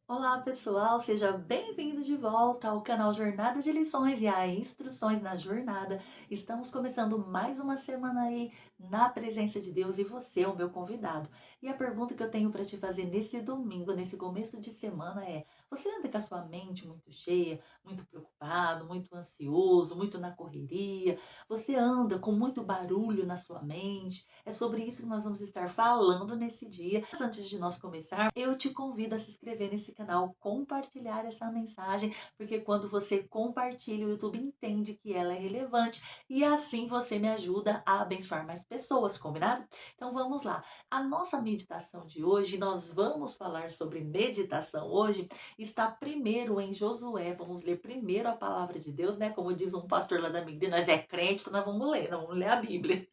Olá pessoal, seja bem-vindo de volta ao canal Jornada de Lições e a Instruções na Jornada. Estamos começando mais uma semana aí na presença de Deus e você é o meu convidado. E a pergunta que eu tenho para te fazer nesse domingo, nesse começo de semana é: você anda com a sua mente muito cheia, muito preocupado, muito ansioso, muito na correria? Você anda com muito barulho na sua mente? É sobre isso que nós vamos estar falando nesse dia. Mas antes de nós começar, eu te convido a se inscrever nesse canal, compartilhar essa mensagem, porque quando você compartilha, o YouTube entende que ela é relevante e assim você me ajuda a abençoar mais pessoas, combinado? Então vamos lá. A nossa meditação de hoje, nós vamos falar sobre meditação hoje, está primeiro em Josué. Vamos ler primeiro a palavra de Deus, né? Como diz um pastor lá da minha igreja, nós é crente, então nós vamos ler a Bíblia.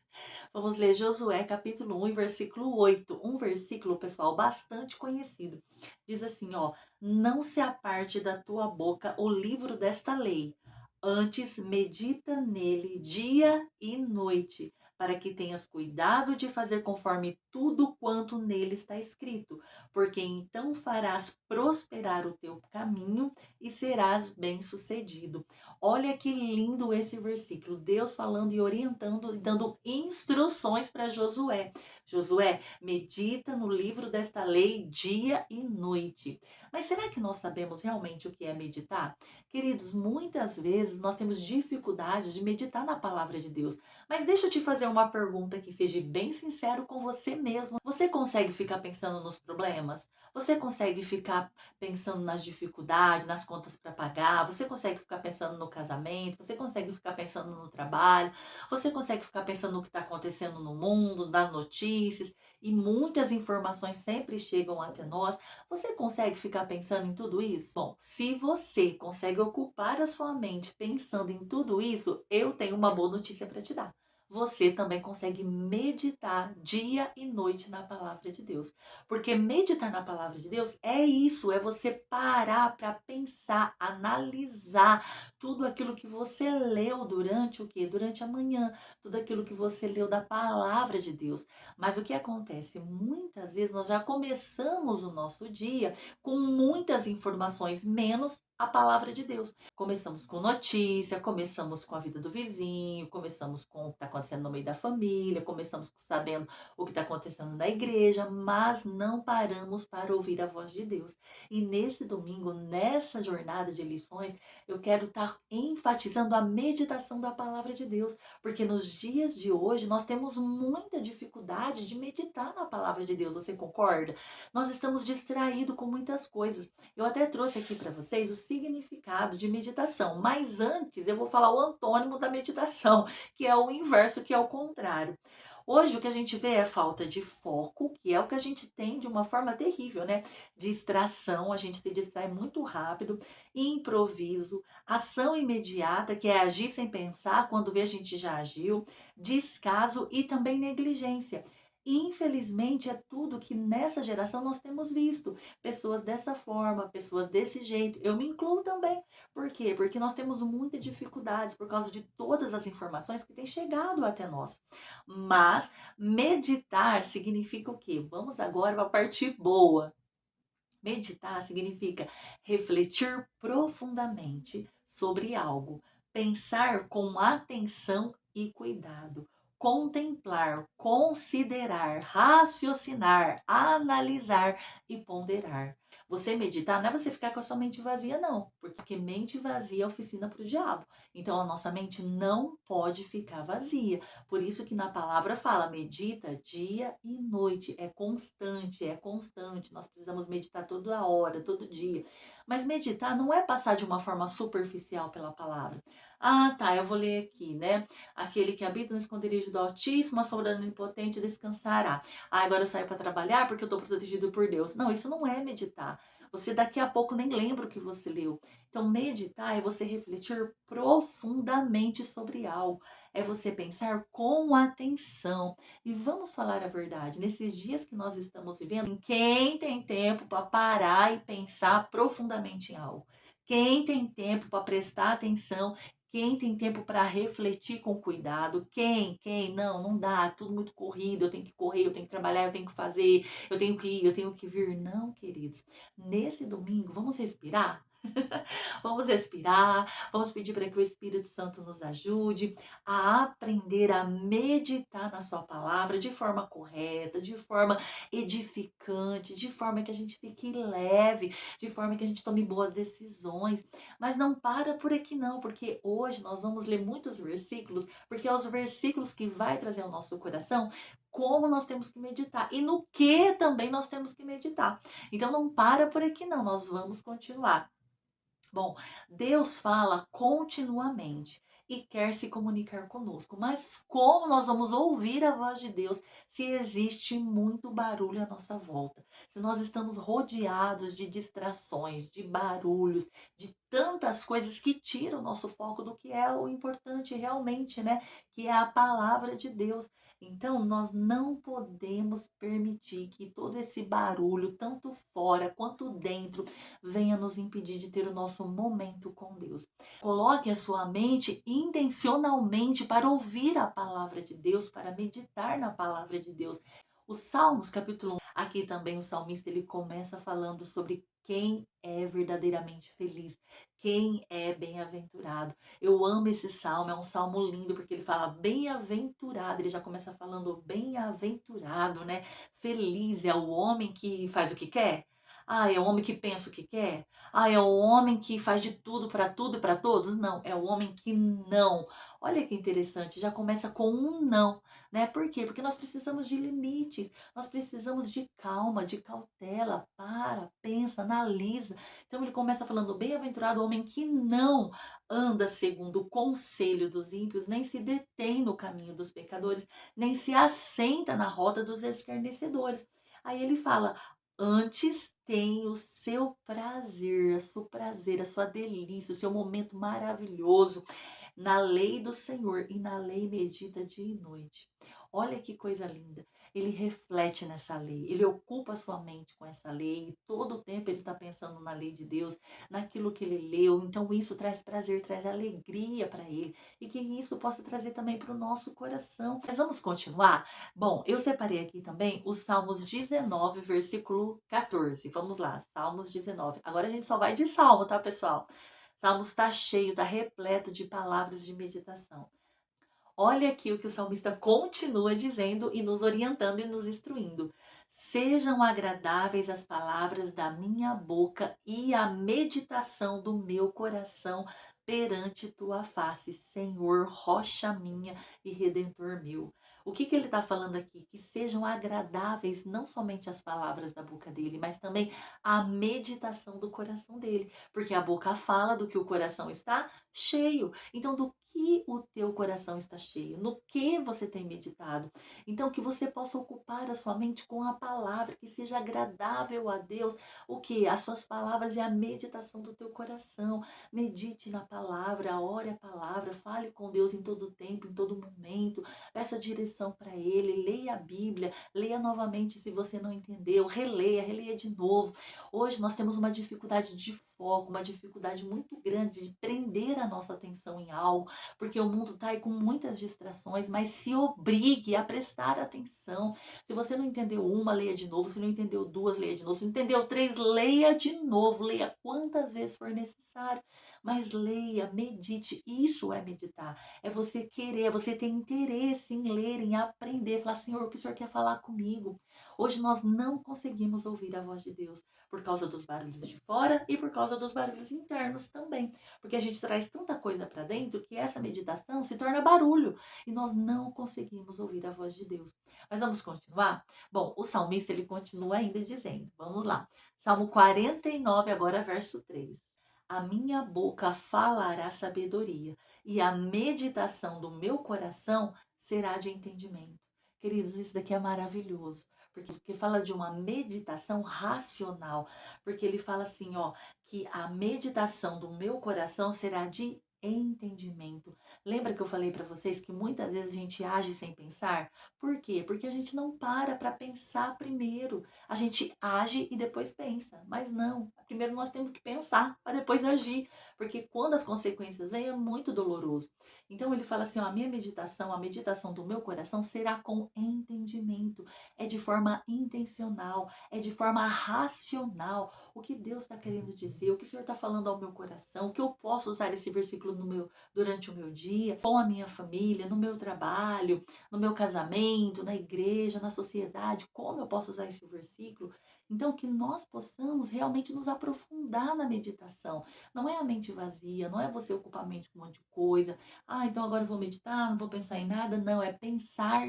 Vamos ler Josué capítulo 1 e versículo 8. Um versículo, pessoal, bastante conhecido. Diz assim, ó: Não se aparte da tua boca o livro desta lei, antes medita nele dia e noite, para que tenhas cuidado de fazer conforme tudo quanto nele está escrito, porque então farás prosperar o teu caminho e serás bem-sucedido. Olha que lindo esse versículo. Deus falando e orientando e dando instruções para Josué. Josué, medita no livro desta lei dia e noite. Mas será que nós sabemos realmente o que é meditar? Queridos, muitas vezes nós temos dificuldades de meditar na palavra de Deus. Mas deixa eu te fazer uma pergunta que seja bem sincero com você mesmo. Você consegue ficar pensando nos problemas? Você consegue ficar pensando nas dificuldades, nas contas para pagar? Você consegue ficar pensando no casamento? Você consegue ficar pensando no trabalho? Você consegue ficar pensando no que está acontecendo no mundo, nas notícias? E muitas informações sempre chegam até nós. Você consegue ficar pensando em tudo isso? Bom, se você consegue ocupar a sua mente pensando em tudo isso, eu tenho uma boa notícia para te dar. Você também consegue meditar dia e noite na palavra de Deus. Porque meditar na palavra de Deus é isso, é você parar para pensar, analisar tudo aquilo que você leu durante o quê? Durante a manhã, tudo aquilo que você leu da palavra de Deus. Mas o que acontece? Muitas vezes nós já começamos o nosso dia com muitas informações, menos a palavra de Deus. Começamos com notícia, começamos com a vida do vizinho, começamos com o que está acontecendo no meio da família, começamos sabendo o que está acontecendo na igreja, mas não paramos para ouvir a voz de Deus. E nesse domingo, nessa jornada de lições, eu quero estar enfatizando a meditação da palavra de Deus, porque nos dias de hoje nós temos muita dificuldade de meditar na palavra de Deus, você concorda? Nós estamos distraídos com muitas coisas. Eu até trouxe aqui para vocês o significado de meditação, mas antes eu vou falar o antônimo da meditação, que é o inverso, que é o contrário. Hoje o que a gente vê é falta de foco, que é o que a gente tem de uma forma terrível, né? Distração, a gente se distrai muito rápido, improviso, ação imediata, que é agir sem pensar, quando vê a gente já agiu, descaso e também negligência. Infelizmente, é tudo que nessa geração nós temos visto. Pessoas dessa forma, pessoas desse jeito. Eu me incluo também. Por quê? Porque nós temos muitas dificuldades por causa de todas as informações que têm chegado até nós. Mas meditar significa o quê? Vamos agora para a parte boa. Meditar significa refletir profundamente sobre algo, pensar com atenção e cuidado, contemplar, considerar, raciocinar, analisar e ponderar. Você meditar não é você ficar com a sua mente vazia, não, porque mente vazia é oficina para o diabo. Então a nossa mente não pode ficar vazia. Por isso que na palavra fala, medita dia e noite, é constante, é constante. Nós precisamos meditar toda hora, todo dia. Mas meditar não é passar de uma forma superficial pela palavra. Ah, tá, eu vou ler aqui, né? Aquele que habita no esconderijo do Altíssimo, a sombra do Onipotente descansará. Ah, agora eu saio para trabalhar porque eu estou protegido por Deus. Não, isso não é meditar. Você daqui a pouco nem lembra o que você leu. Então, meditar é você refletir profundamente sobre algo, é você pensar com atenção. E vamos falar a verdade, nesses dias que nós estamos vivendo, quem tem tempo para parar e pensar profundamente em algo? Quem tem tempo para prestar atenção? Quem tem tempo para refletir com cuidado? Quem? Não, não dá, tudo muito corrido, eu tenho que correr, eu tenho que trabalhar, eu tenho que fazer, eu tenho que ir, eu tenho que vir. Não, queridos. Nesse domingo, vamos respirar? Vamos respirar, vamos pedir para que o Espírito Santo nos ajude a aprender a meditar na Sua palavra de forma correta, de forma edificante, de forma que a gente fique leve, de forma que a gente tome boas decisões. Mas não para por aqui não, porque hoje nós vamos ler muitos versículos, porque é os versículos que vai trazer ao nosso coração como nós temos que meditar e no que também nós temos que meditar. Então não para por aqui não, nós vamos continuar. Bom, Deus fala continuamente e quer se comunicar conosco, mas como nós vamos ouvir a voz de Deus se existe muito barulho à nossa volta? Se nós estamos rodeados de distrações, de barulhos, de tantas coisas que tiram o nosso foco do que é o importante realmente, né? Que é a palavra de Deus. Então, nós não podemos permitir que todo esse barulho, tanto fora quanto dentro, venha nos impedir de ter o nosso momento com Deus. Coloque a sua mente intencionalmente para ouvir a palavra de Deus, para meditar na palavra de Deus. Os Salmos, capítulo 1, aqui também o salmista ele começa falando sobre quem é verdadeiramente feliz, quem é bem-aventurado. Eu amo esse salmo, é um salmo lindo porque ele fala bem-aventurado, ele já começa falando bem-aventurado, né? Feliz é o homem que faz o que quer. Ah, é o homem que pensa o que quer? Ah, é o homem que faz de tudo e para todos? Não, é o homem que não. Olha que interessante, já começa com um não, né? Por quê? Porque nós precisamos de limites, nós precisamos de calma, de cautela, pensa, analisa. Então ele começa falando, bem-aventurado o homem que não anda segundo o conselho dos ímpios, nem se detém no caminho dos pecadores, nem se assenta na roda dos escarnecedores. Aí ele fala, antes tem o seu prazer, a sua delícia, o seu momento maravilhoso na lei do Senhor e na lei medita dia e noite. Olha que coisa linda. Ele reflete nessa lei, ele ocupa a sua mente com essa lei, e todo o tempo ele está pensando na lei de Deus, naquilo que ele leu. Então isso traz prazer, traz alegria para ele e que isso possa trazer também para o nosso coração. Mas vamos continuar? Bom, eu separei aqui também os Salmos 19, versículo 14. Vamos lá, Salmos 19. Agora a gente só vai de salmo, tá, pessoal? Salmos está cheio, está repleto de palavras de meditação. Olha aqui o que o salmista continua dizendo e nos orientando e nos instruindo. Sejam agradáveis as palavras da minha boca e a meditação do meu coração perante tua face, Senhor, rocha minha e redentor meu. O que ele está falando aqui? Que sejam agradáveis não somente as palavras da boca dele, mas também a meditação do coração dele. Porque a boca fala do que o coração está cheio. Então, do que o teu coração está cheio? No que você tem meditado? Então, que você possa ocupar a sua mente com a palavra, que seja agradável a Deus. O que? As suas palavras e a meditação do teu coração. Medite na palavra, ore a palavra, fale com Deus em todo tempo, em todo momento. Peça direção para Ele, leia a Bíblia, leia novamente se você não entendeu, releia de novo. Hoje nós temos uma dificuldade de foco, uma dificuldade muito grande de prender a nossa atenção em algo, porque o mundo está aí com muitas distrações, mas se obrigue a prestar atenção. Se você não entendeu uma, leia de novo. Se não entendeu duas, leia de novo. Se não entendeu três, leia de novo. Leia quantas vezes for necessário. Mas leia, medite. Isso é meditar. É você querer, é você ter interesse em ler, em aprender. Falar, Senhor, o que o Senhor quer falar comigo? Hoje nós não conseguimos ouvir a voz de Deus por causa dos barulhos de fora e por causa dos barulhos internos também. Porque a gente traz tanta coisa para dentro que essa meditação se torna barulho e nós não conseguimos ouvir a voz de Deus. Mas vamos continuar? Bom, o salmista ele continua ainda dizendo, vamos lá. Salmo 49, agora verso 3. A minha boca falará sabedoria e a meditação do meu coração será de entendimento. Queridos, isso daqui é maravilhoso, porque fala de uma meditação racional, porque ele fala assim, ó, que a meditação do meu coração será de entendimento. Lembra que eu falei para vocês que muitas vezes a gente age sem pensar? Por quê? Porque a gente não para pensar primeiro. A gente age e depois pensa. Mas não, primeiro nós temos que pensar para depois agir, porque quando as consequências vêm é muito doloroso. Então ele fala assim, ó, a meditação do meu coração será com entendimento, é de forma intencional, é de forma racional. O que Deus está querendo dizer, o que o Senhor está falando ao meu coração, o que eu posso usar esse versículo durante o meu dia, com a minha família, no meu trabalho, no meu casamento, na igreja, na sociedade, como eu posso usar esse versículo? Então, que nós possamos realmente nos aprofundar na meditação. Não é a mente vazia, não é você ocupar a mente com um monte de coisa. Ah, então agora eu vou meditar, não vou pensar em nada. Não, é pensar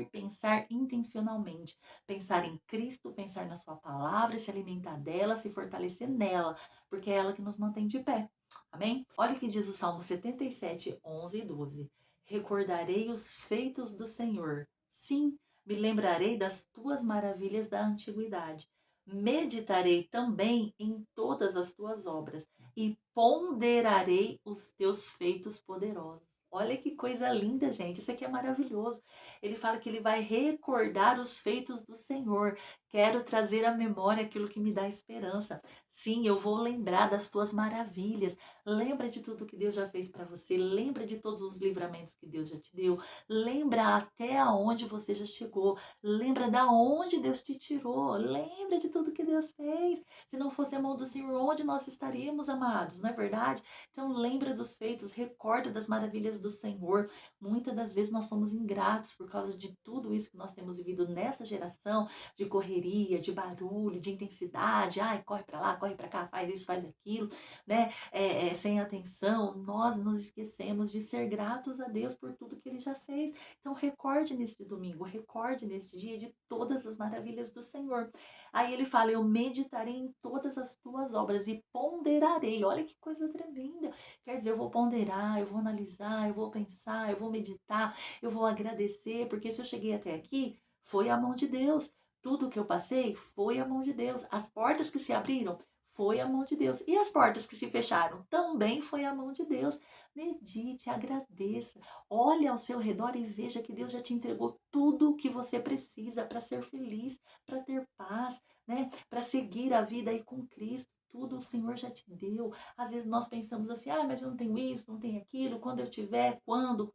intencionalmente. Pensar em Cristo, pensar na sua palavra, se alimentar dela, se fortalecer nela, porque é ela que nos mantém de pé. Amém? Olha o que diz o Salmo 77, 11 e 12. Recordarei os feitos do Senhor. Sim, me lembrarei das tuas maravilhas da antiguidade. Meditarei também em todas as tuas obras e ponderarei os teus feitos poderosos. Olha que coisa linda, gente. Isso aqui é maravilhoso. Ele fala que ele vai recordar os feitos do Senhor. Quero trazer à memória aquilo que me dá esperança. Sim, eu vou lembrar das tuas maravilhas. Lembra de tudo que Deus já fez para você. Lembra de todos os livramentos que Deus já te deu. Lembra até aonde você já chegou. Lembra da onde Deus te tirou. Lembra de tudo que Deus fez. Se não fosse a mão do Senhor, onde nós estaríamos, amados? Não é verdade? Então lembra dos feitos, recorda das maravilhas do Senhor. Muitas das vezes nós somos ingratos por causa de tudo isso que nós temos vivido nessa geração, de correria, de barulho, de intensidade. Ai, corre para lá, corre para cá, faz isso, faz aquilo, né? Sem atenção. Nós nos esquecemos de ser gratos a Deus por tudo que Ele já fez. Então recorde neste domingo, recorde neste dia de todas as maravilhas do Senhor. Aí ele fala, eu meditarei em todas as tuas obras e ponderarei. Olha que coisa tremenda. Quer dizer, eu vou ponderar, eu vou analisar, eu vou pensar, eu vou meditar, eu vou agradecer, porque se eu cheguei até aqui, foi a mão de Deus. Tudo que eu passei foi a mão de Deus. As portas que se abriram, foi a mão de Deus. E as portas que se fecharam, também foi a mão de Deus. Medite, agradeça. Olhe ao seu redor e veja que Deus já te entregou tudo o que você precisa para ser feliz, para ter paz, né? Para seguir a vida aí com Cristo. Tudo o Senhor já te deu. Às vezes nós pensamos assim, ah, mas eu não tenho isso, não tenho aquilo, quando eu tiver, quando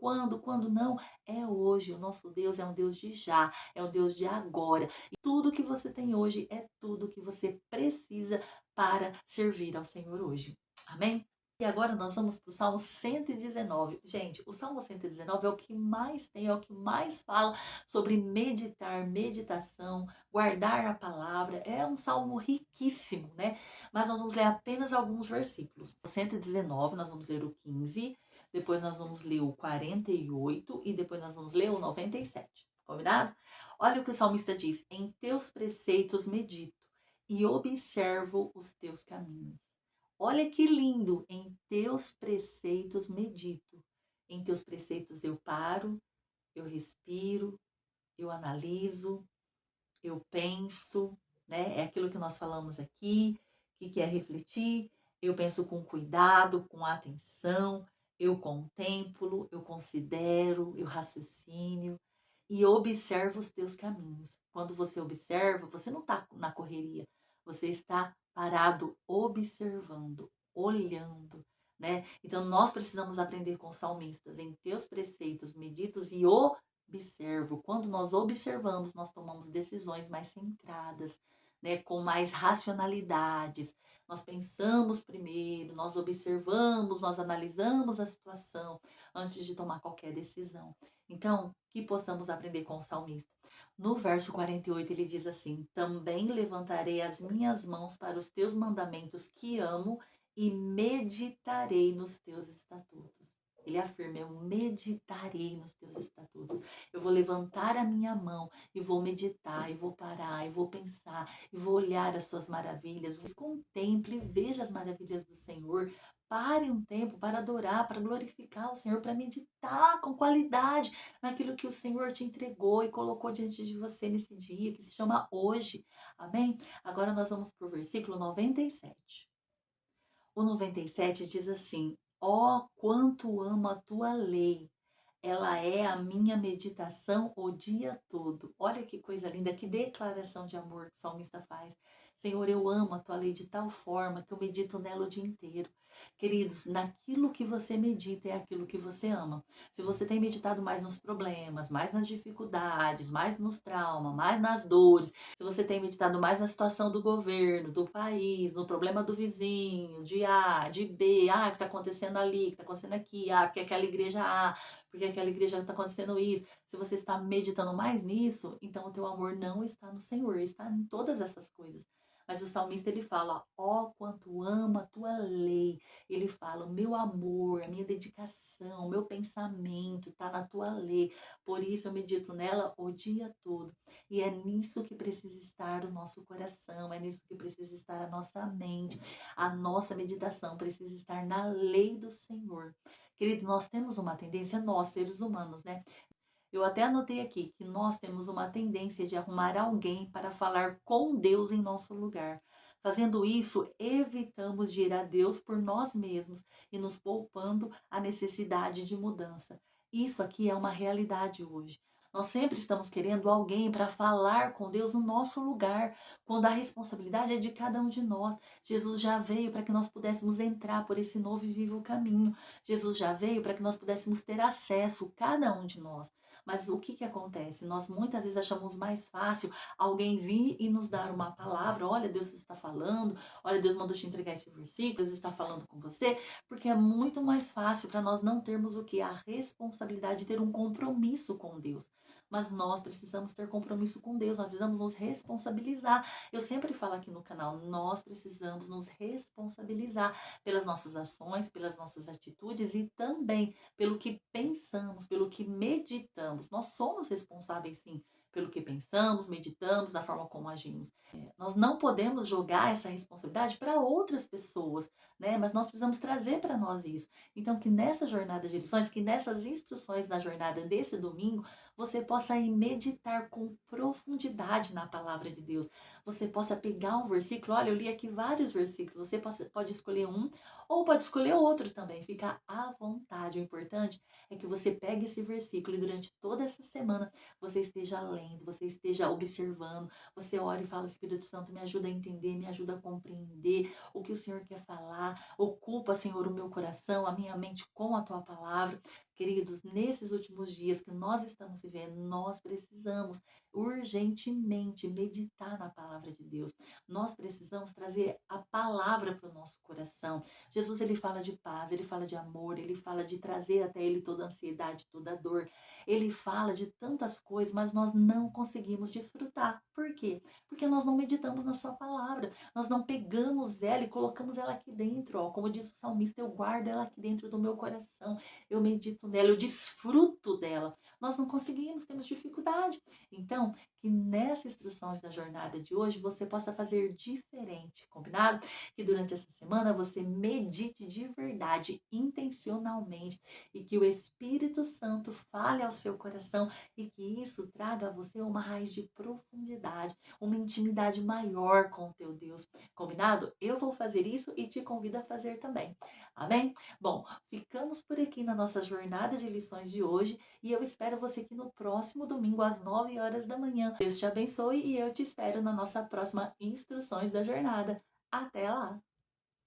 não. É hoje, o nosso Deus é um Deus de já, é um Deus de agora. E tudo que você tem hoje é tudo que você precisa para servir ao Senhor hoje. Amém? E agora nós vamos para o Salmo 119. Gente, o Salmo 119 é o que mais tem, é o que mais fala sobre meditar, meditação, guardar a palavra. É um salmo riquíssimo, né? Mas nós vamos ler apenas alguns versículos. O 119, nós vamos ler o 15, depois nós vamos ler o 48 e depois nós vamos ler o 97. Combinado? Olha o que o salmista diz: em teus preceitos medito e observo os teus caminhos. Olha que lindo, em teus preceitos medito. Em teus preceitos eu paro, eu respiro, eu analiso, eu penso, né? É aquilo que nós falamos aqui, que é refletir. Eu penso com cuidado, com atenção, eu contemplo, eu considero, eu raciocínio e observo os teus caminhos. Quando você observa, você não está na correria, você está parado, observando, olhando, né? Então nós precisamos aprender com os salmistas, em teus preceitos, meditos e observo. Quando nós observamos, nós tomamos decisões mais centradas, né, com mais racionalidades. Nós pensamos primeiro, nós observamos, nós analisamos a situação antes de tomar qualquer decisão. Então, que possamos aprender com o salmista. No verso 48, ele diz assim: também levantarei as minhas mãos para os teus mandamentos que amo e meditarei nos teus estatutos. Ele afirma: eu meditarei nos teus estatutos. Eu vou levantar a minha mão e vou meditar, e vou parar, e vou pensar, e vou olhar as suas maravilhas. Você contemple e veja as maravilhas do Senhor. Pare um tempo para adorar, para glorificar o Senhor, para meditar com qualidade naquilo que o Senhor te entregou e colocou diante de você nesse dia, que se chama hoje. Amém? Agora nós vamos para o versículo 97. O 97 diz assim: Ó, quanto amo a tua lei. Ela é a minha meditação o dia todo. Olha que coisa linda, que declaração de amor que o salmista faz. Senhor, eu amo a tua lei de tal forma que eu medito nela o dia inteiro. Queridos, naquilo que você medita é aquilo que você ama. Se você tem meditado mais nos problemas, mais nas dificuldades, mais nos traumas, mais nas dores, se você tem meditado mais na situação do governo, do país, no problema do vizinho, de A, de B, o que está acontecendo ali, o que está acontecendo aqui, porque aquela igreja A, porque aquela igreja está acontecendo isso. Se você está meditando mais nisso, então o teu amor não está no Senhor, está em todas essas coisas. Mas o salmista ele fala: ó, quanto ama a tua lei. Ele fala: o meu amor, a minha dedicação, o meu pensamento está na tua lei. Por isso eu medito nela o dia todo. E é nisso que precisa estar o nosso coração, é nisso que precisa estar a nossa mente. A nossa meditação precisa estar na lei do Senhor. Querido, nós temos uma tendência, nós, seres humanos, né? Eu até anotei aqui que nós temos uma tendência de arrumar alguém para falar com Deus em nosso lugar. Fazendo isso, evitamos de ir a Deus por nós mesmos e nos poupando a necessidade de mudança. Isso aqui é uma realidade hoje. Nós sempre estamos querendo alguém para falar com Deus no nosso lugar, quando a responsabilidade é de cada um de nós. Jesus já veio para que nós pudéssemos entrar por esse novo e vivo caminho. Jesus já veio para que nós pudéssemos ter acesso, cada um de nós. Mas o que que acontece? Nós muitas vezes achamos mais fácil alguém vir e nos dar uma palavra: olha, Deus está falando, olha, Deus mandou te entregar esse versículo, Deus está falando com você, porque é muito mais fácil para nós não termos o que? A responsabilidade de ter um compromisso com Deus. Mas nós precisamos ter compromisso com Deus, nós precisamos nos responsabilizar. Eu sempre falo aqui no canal, nós precisamos nos responsabilizar pelas nossas ações, pelas nossas atitudes e também pelo que pensamos, pelo que meditamos. Nós somos responsáveis, sim, pelo que pensamos, meditamos, da forma como agimos. Nós não podemos jogar essa responsabilidade para outras pessoas, né? Mas nós precisamos trazer para nós isso. Então, que nessa jornada de lições, que nessas instruções da jornada desse domingo, você possa ir meditar com profundidade na palavra de Deus. Você possa pegar um versículo, olha, eu li aqui vários versículos, você pode escolher um ou pode escolher outro também, fica à vontade. O importante é que você pegue esse versículo e durante toda essa semana você esteja lendo, você esteja observando, você ore e fala: Espírito Santo, me ajuda a entender, me ajuda a compreender o que o Senhor quer falar. Ocupa, Senhor, o meu coração, a minha mente com a tua palavra. Queridos, nesses últimos dias que nós estamos vivendo, nós precisamos urgentemente meditar na palavra de Deus. Nós precisamos trazer a palavra para o nosso coração. Jesus, ele fala de paz, ele fala de amor, ele fala de trazer até ele toda ansiedade, toda dor. Ele fala de tantas coisas, mas nós não conseguimos desfrutar. Por quê? Porque nós não meditamos na sua palavra. Nós não pegamos ela e colocamos ela aqui dentro, ó. Como diz o salmista, eu guardo ela aqui dentro do meu coração. Eu medito nela, eu desfruto dela. Nós não conseguimos, temos dificuldade. Então, que nessas instruções da jornada de hoje você possa fazer diferente, combinado? Que durante essa semana você medite de verdade, intencionalmente, e que o Espírito Santo fale ao seu coração e que isso traga a você uma raiz de profundidade, uma intimidade maior com o teu Deus. Combinado? Eu vou fazer isso e te convido a fazer também. Amém? Bom, ficamos por aqui na nossa jornada de lições de hoje e eu espero você aqui no próximo domingo às 9 horas da manhã. Deus te abençoe e eu te espero na nossa próxima Instruções da Jornada. Até lá!